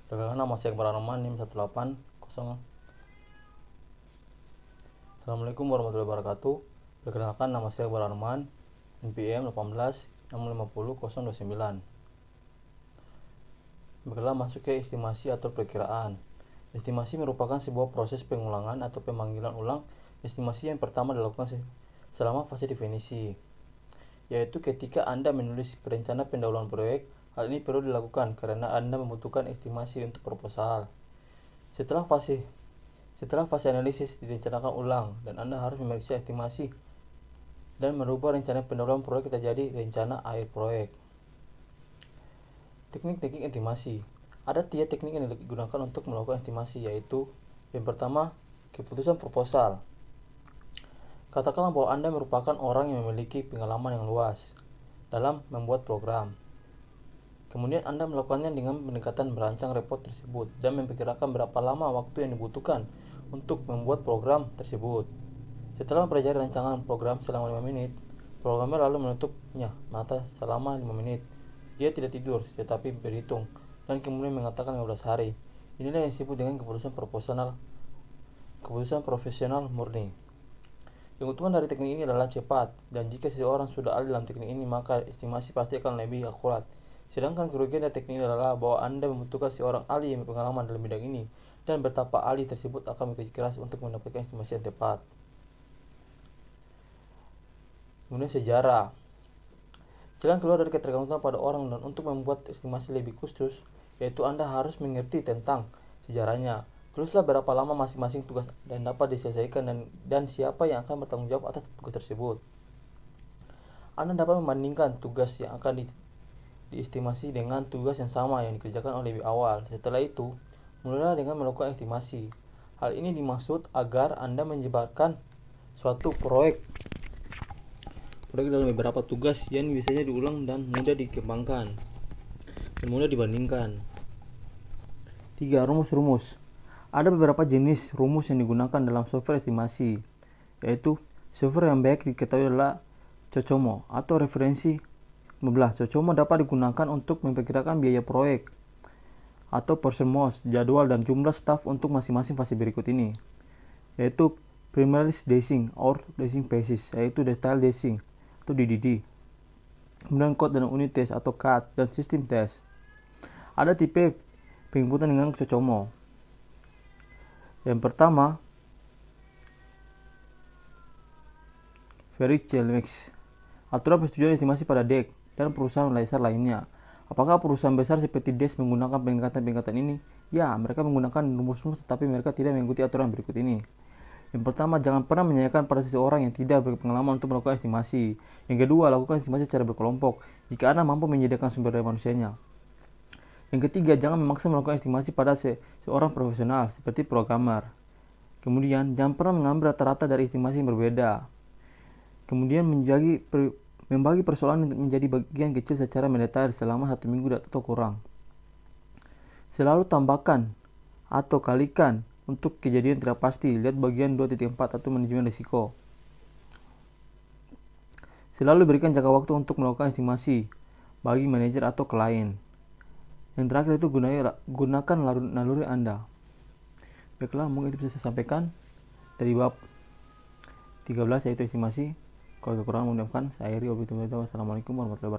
Perkenalkan, nama saya Akbar Arman, NIM 180. Assalamualaikum warahmatullahi wabarakatuh. Perkenalkan, nama saya Akbar Arman, NPM 18 650 029. Baiklah, masuk ke estimasi atau perkiraan. Estimasi merupakan sebuah proses pengulangan atau pemanggilan ulang estimasi yang pertama dilakukan selama fase definisi, yaitu ketika Anda menulis perencana pendahuluan proyek. Hal ini perlu dilakukan karena Anda membutuhkan estimasi untuk proposal. Setelah fase analisis direncanakan ulang, dan Anda harus memeriksa estimasi dan merubah rencana pendahuluan proyek kita jadi rencana akhir proyek. Teknik-teknik estimasi. Ada 3 teknik yang digunakan untuk melakukan estimasi, yaitu yang pertama, keputusan proposal. Katakanlah bahwa Anda merupakan orang yang memiliki pengalaman yang luas dalam membuat program. Kemudian Anda melakukannya dengan pendekatan merancang report tersebut dan memperkirakan berapa lama waktu yang dibutuhkan untuk membuat program tersebut. Setelah mempelajari rancangan program selama 5 menit, programmer lalu menutupnya mata selama 5 menit. Dia tidak tidur, tetapi berhitung, dan kemudian mengatakan 15 hari. Inilah yang disebut dengan keputusan profesional murni. Keuntungan dari teknik ini adalah cepat, dan jika seseorang sudah ahli dalam teknik ini, maka estimasi pasti akan lebih akurat. Sedangkan kerugian dari teknik ini adalah bahwa Anda membutuhkan seorang ahli yang berpengalaman dalam bidang ini, dan betapa ahli tersebut akan bekerja keras untuk mendapatkan estimasi yang tepat. Kemudian sejarah. Jalan keluar dari ketergantungan pada orang dan untuk membuat estimasi lebih khusus, yaitu Anda harus mengerti tentang sejarahnya. Tulislah berapa lama masing-masing tugas dan dapat diselesaikan dan siapa yang akan bertanggung jawab atas tugas tersebut. Anda dapat membandingkan tugas yang akan diestimasi dengan tugas yang sama yang dikerjakan lebih awal. Setelah itu, mulailah dengan melakukan estimasi. Hal ini dimaksud agar Anda menyebarkan suatu proyek dalam beberapa tugas yang biasanya diulang dan mudah dikembangkan dan mudah dibandingkan. 3. Rumus-rumus. Ada beberapa jenis rumus yang digunakan dalam software estimasi, yaitu software yang baik diketahui adalah COCOMO atau referensi 15. COCOMO dapat digunakan untuk memperkirakan biaya proyek atau person-months, jadwal dan jumlah staf untuk masing-masing fase berikut ini, yaitu primary dashing or dashing phases, yaitu detail dashing atau DDD, kemudian code dan unit test atau CAD, dan sistem test. Ada tipe penginputan dengan COCOMO. Yang pertama, Very Mix, aturan persetujuan estimasi pada DEC dan perusahaan besar lainnya. Apakah perusahaan besar seperti DES menggunakan peningkatan-peningkatan ini? Ya, mereka menggunakan rumus-rumus, tetapi mereka tidak mengikuti aturan berikut ini. Yang pertama, jangan pernah menanyakan pada seseorang yang tidak berpengalaman untuk melakukan estimasi. Yang kedua, lakukan estimasi secara berkelompok jika Anda mampu menyediakan sumber daya manusianya. Yang ketiga, jangan memaksa melakukan estimasi pada seorang profesional seperti programmer. Kemudian, jangan pernah mengambil rata-rata dari estimasi yang berbeda. Kemudian, membagi persoalan menjadi bagian kecil secara mendetail selama 1 minggu atau kurang. Selalu tambahkan atau kalikan untuk kejadian tidak pasti. Lihat bagian 2.4 atau manajemen risiko. Selalu berikan jangka waktu untuk melakukan estimasi bagi manajer atau klien. Yang terakhir itu gunakan naluri Anda. Baiklah, mungkin itu bisa saya sampaikan dari bab 13, yaitu estimasi. Kalau kekurangan, mohon maaf. Saya akhiri. Wassalamualaikum warahmatullahi wabarakatuh.